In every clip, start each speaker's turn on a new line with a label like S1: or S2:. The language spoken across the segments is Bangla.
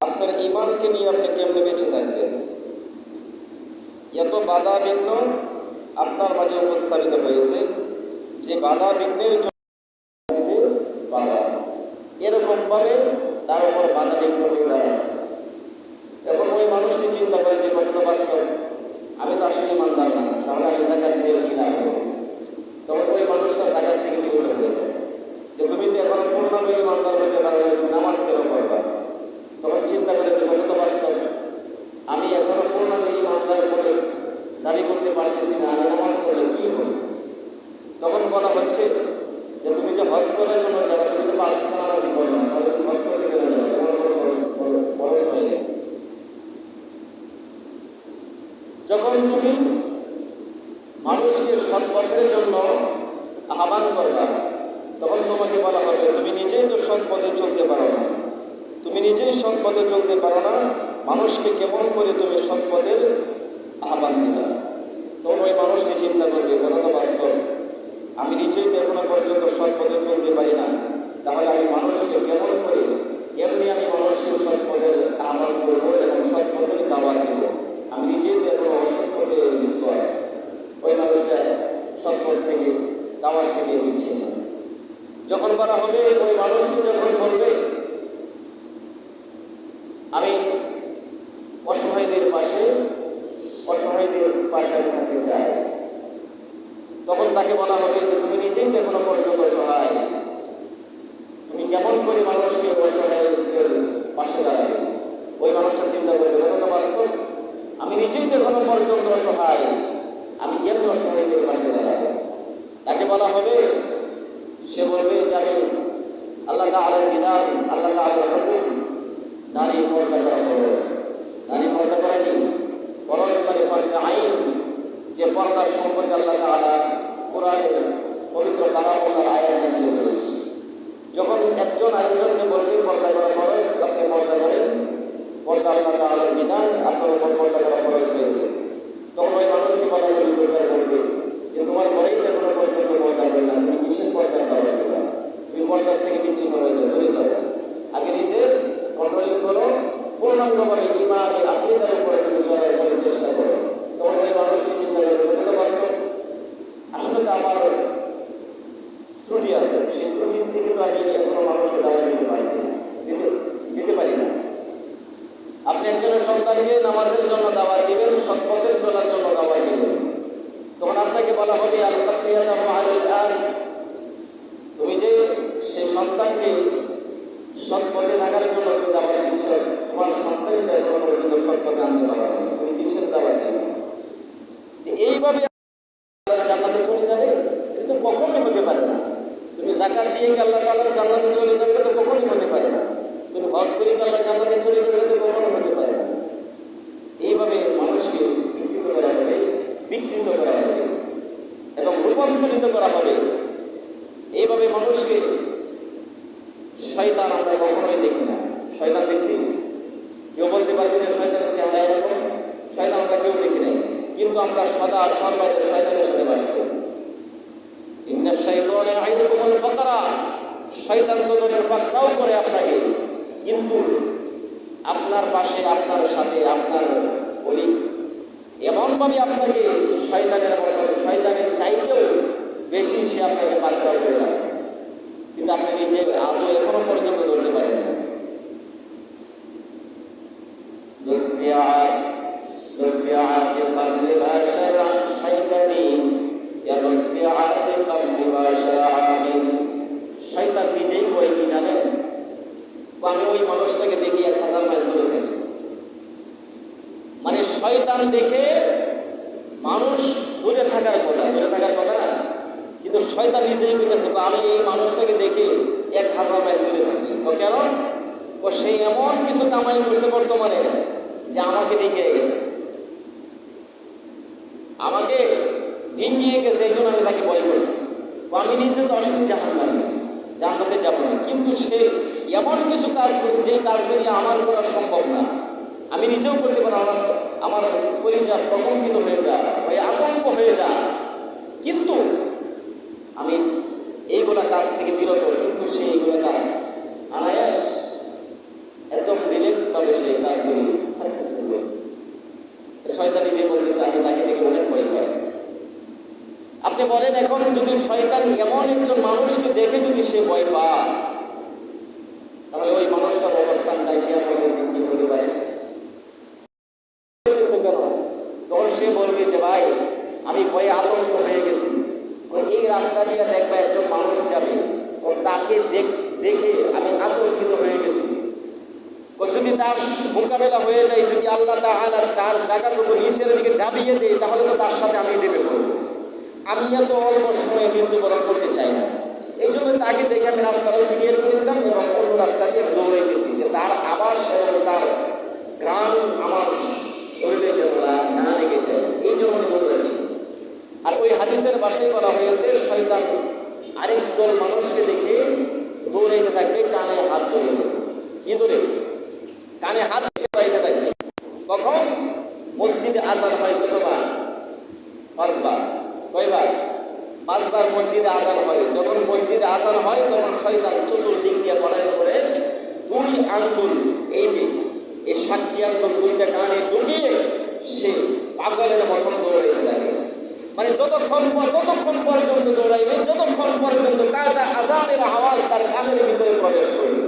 S1: আপনার ঈমানকে নিয়ে আপনি কেমনে বেঁচে থাকবেন? এত বাধা বিঘ্ন আপনার মাঝে উপস্থাপিত হয়েছে যে বাধা বিঘ্নের জন্য বাধা এরকমভাবে তার উপর বাধা বিঘ্ন হয়ে দাঁড়াচ্ছে। এখন ওই মানুষটি চিন্তা করে যে কতটা বাস্তব, আমি তো আসলে ইমানদার না, তাহলে আমি জাকাত দিয়ে কি লাভ করবো? তখন ওই মানুষটা জাকাত থেকে বিরত হয়ে যায় যে তুমি তো এখনো পূর্ণাঙ্গ ইমানদার হতে পারবে না, তুমি নামাজ কেন পড়বা? তখন চিন্তা করে যে কতটা বাস্তব, আমি এখনো পূর্ণাঙ্গ ইমানদার বলে দাবি করতে পারতেছি না, আমি নামাজ পড়লে কি হবে? তখন বলা হচ্ছে যে তুমি যে হজ করার জন্য যারা, তুমি তো 5 ওয়াক্ত নামাজই পড়ো না, তাহলে তুমি হজ করতে গেলে না, তোমার খরচ হয়ে যায়। যখন তুমি মানুষকে সৎ পথের জন্য আহ্বান করবা, তখন তোমাকে বলা হবে তুমি নিজেই তো সৎ পথে চলতে পারো না, তুমি নিজেই সৎ পথে চলতে পারো না, মানুষকে কেমন করে তুমি সৎ পথের আহ্বান দিবা? তখন ওই মানুষটি চিন্তা করবে কথা তো বাস্তব, আমি নিজেই তো এখনো পর্যন্ত সৎ পথে চলতে পারি না, তাহলে আমি মানুষকে কেমন করে, কেমনি আমি মানুষকে সৎ পথের আহ্বান করবো এবং সৎ পথের দাওয়াত দেব? আমি নিজেই তো এখনো অসৎ পথে লিপ্ত আছি। ওই মানুষটা সৎ পথ থেকে, দাওয়াত থেকে দিচ্ছে না। যখন বলা হবে, ওই মানুষটি যখন বলবে আমি অসহায়দের পাশে আমি থাকতে চাই, তখন তাকে বলা হবে যে তুমি নিজেই তো এখনো পর্যন্ত সহায়, তুমি কেমন করে মানুষকে অসহায়দের পাশে দাঁড়াবে? ওই মানুষটা চিন্তা করবে কথা তো বাস্তব, আমি নিজেই তো এখনো পর্যন্ত সহায়, আমি কেমন অসহায়দের পাশে দাঁড়াবো? তাকে বলা হবে, সে বলবে যে আমি আল্লাহ তাআলার বিধান, আল্লাহ তাআলার হুকুম, নারী পর্দা করা ফরজ। নারী পর্দা করা কি ফরজ? মানে ফরজে আইন, যে পর্দার সম্পর্কে আল্লাহ তাআলা কোরআনের পবিত্র কালামুল্লাহর আয়াত নাযিল করেছে। যখন একজন আরেকজনকে বলবে পর্দা করা ফরজ, আপনি পর্দা করেন, পর্দা আল্লাহ তাআলার বিধান, আপনার উপর পর্দা করা ফরজ হয়েছে, তখন ওই মানুষকে বলা বলবে যে তোমার ঘরেই তো এখনো পর্যন্ত পর্দা করে না, তুমি কিসের পর্দার দাওয়াত দিবা? তুমি পর্দার থেকে বিচ্ছিন্ন হয়ে যাও, চলে যাও। আগে নিজের কন্ট্রোলিং করো, পূর্ণাঙ্গভাবে ঈমান আকীদার উপরে তুমি চলার করে চেষ্টা করো। তখন ওই মানুষটি চিন্তা করবে কথা বাস্তব, আসলে তো আমার ত্রুটি আছে, সেই ত্রুটির থেকে তো আমি এখনো মানুষকে দাওয়াত দিতে পারছি না, দিতে পারি না। আপনি একজনের সন্তানকে নামাজের জন্য দাওয়াত দিবেন, সৎ পথে চলার জন্য দাওয়াত দিবেন, তখন আপনাকে বলা হবে আল কাফিয়াতাহু আলাল আস, তুমি যে সেই সন্তানকে সৎ পথে থাকার জন্য তুমি দাওয়াত দিচ্ছ, তোমার সন্তানই তো এখনো পর্যন্ত সৎ পথে আনতে পারবে না, তুমি কিসের দাওয়াত দেবে? এইভাবে জান্নাতে চলে যাবে, এটা তো কখনোই হতে পারে না। তুমি যাকাত দিয়ে কি আল্লাহ তাআলার জান্নাতে চলে যাবে, এটা তো কখনোই হতে পারে না। তুমি হজ করে কি আল্লাহ জান্নাতে চলে যাবে, এটা তো কখনো হতে পারে না। এইভাবে মানুষকে বিকৃত করা হবে, বিকৃত করা হবে এবং রূপান্তরিত করা হবে। এইভাবে মানুষকে শয়তান আমরা কখনোই দেখি না। শয়তান দেখছি? কেউ বলতে পারবে না শয়তানের চেহারা এরকম? শয়তান আমরা কেউ দেখি নাই, কিন্তু আমরা সদা সর্বদা শয়তানের সাথে বাস করি। ইন্না শাইতানা ইয়াইদুকুমুল ফাকরা, শয়তান তো ধরে ফাকরাও করে আপনাকে, কিন্তু আপনার পাশে, আপনার সাথে, আপনার কলিগ এমনভাবে আপনাকে শয়তানের মতো, শয়তানের চাইতেও বেশি সে আপনাকে পাকড়াও করে রাখছে, কিন্তু আপনি নিজে আদৌ এখনো পর্যন্ত ধরতে পারেন না। শয়তান নিজেই কয় কি জানেন? আমি ওই মানুষটাকে দেখি 1000 মাইল দূরে থাকি। মানে শয়তান দেখে মানুষ দূরে থাকার কথা না, কিন্তু শয়তান নিজেই বলতেছে আমি এই মানুষটাকে দেখে 1000 মাইল দূরে থাকি। কেন? সে এমন কিছু কামাই করছে বর্তমানে যে আমাকে ডিঙিয়ে গেছে, এই জন্য আমি তাকে ভয় করছি। আমি নিজে তো আসলে জান্নাতে যাব না, কিন্তু সে এমন কিছু কাজ করে যে কাজগুলি আমার করা সম্ভব না, আমি নিজেও করতে পারি, আমার পরিচয় প্রকম্পিত হয়ে যায়, ওই আতঙ্ক হয়ে যায়, কিন্তু আমি এইগুলা কাজ থেকে বিরত, কিন্তু সে এইগুলা কাজ আনায়াস একদম রিল্যাক্স তবে সেই কাজগুলি সাকসেসফুল হয়েছে। শয়তান নিজে বলতেছে আমি তাকে দেখে অনেক ভয় পাই। আপনি বলেন এখন যদি শয়তান এমন একজন মানুষকে দেখে যদি সে ভয় পায়, তাহলে ওই মানুষটার অবস্থান তাই কিয়ামতের দিন কি হতে পারে? কেন? তখন সে বলবে যে ভাই আমি ভয়ে আতঙ্ক হয়ে গেছি, এই রাস্তা দিয়ে দেখবে একজন মানুষ যাবে, ও তাকে দেখে আমি আতঙ্কিত হয়ে গেছি। যদি তার মোকাবেলা হয়ে যায়, যদি আল্লাহ তাআলা তার জায়গাটুকু নিচের দিকে ডাবিয়ে দেয়, তাহলে তো তার সাথে আমি ডেবে পড়ব। আমি এত অল্প সময়ে মৃত্যুবরণ করতে চাই না। এই জন্য তাকে দেখে আমি রাস্তাটা ক্লিয়ার করে দিলাম এবং অন্য রাস্তা দিয়ে দৌড়ে গেছি, যে তার আবাস এবং তার গ্রাম আমার শরীরে যেন না লেগে যায়, এই জন্য আমি দৌড়েছি। আর ওই হাদিসের ভাষায় বলা হয়েছে শয়তান আরেক দল মানুষকে দেখে দৌড়াইতে থাকবে, কানে হাত ধরে। কি ধরে? কানে হাত দৌড়াইতে থাকবে। কখন? মসজিদে আজান হয় কতবার? 5 বার। কয়বার? 5 বার মসজিদে আজান হয়। যখন মসজিদে আজান হয় তখন শয়তান চতুর্দিক দিয়ে বলার করে 2 আঙ্গুল, এই যে এই সাক্ষী আঙ্গুল 2টা কানে ঢুকিয়ে সে পাগলের মতন দৌড়াইতে থাকে। মানে ততক্ষণ পর্যন্ত দৌড়াইবে যতক্ষণ পর্যন্ত কাজা আজানের আওয়াজ তার কানের ভিতরে প্রবেশ করবে।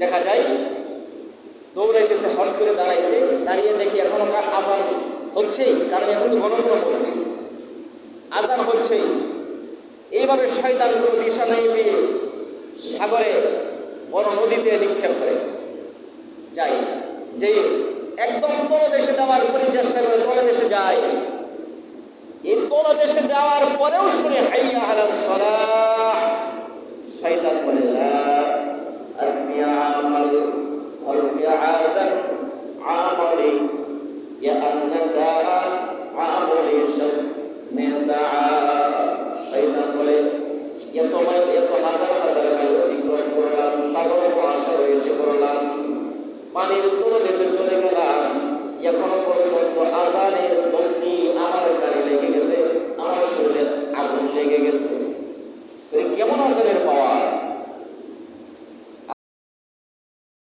S1: দেখা যায় দৌড়াইতেছে, হট করে দাঁড়াইছে, দাঁড়িয়ে দেখি এখনো আজান হচ্ছেই, কারণ এখন তো ঘন ঘন মসজিদ, আজান হচ্ছেই। এইভাবে শয়তানগুলো দিশা নেই পেয়ে সাগরে বড় নদীতে নিক্ষেপ করে যায়, যে একদম তলদেশে দেওয়ার পরিচেষ্টা করে তলদেশে যায়। এই তলদেশে দেওয়ার পরেও শুনে হাইয়া আলাস সালাহ, শয়তান বলে লা আসমিয়া আমাল খলকে আযান আমলি ইয়া আন্নাসা আমলি শাসনিসা। শয়তান বলে এত হাজার হাজার মাইল অতিক্রম করলাম, সাগর মহাসাগরে এসে পড়লাম, পানির তলদেশে চলে গেলাম,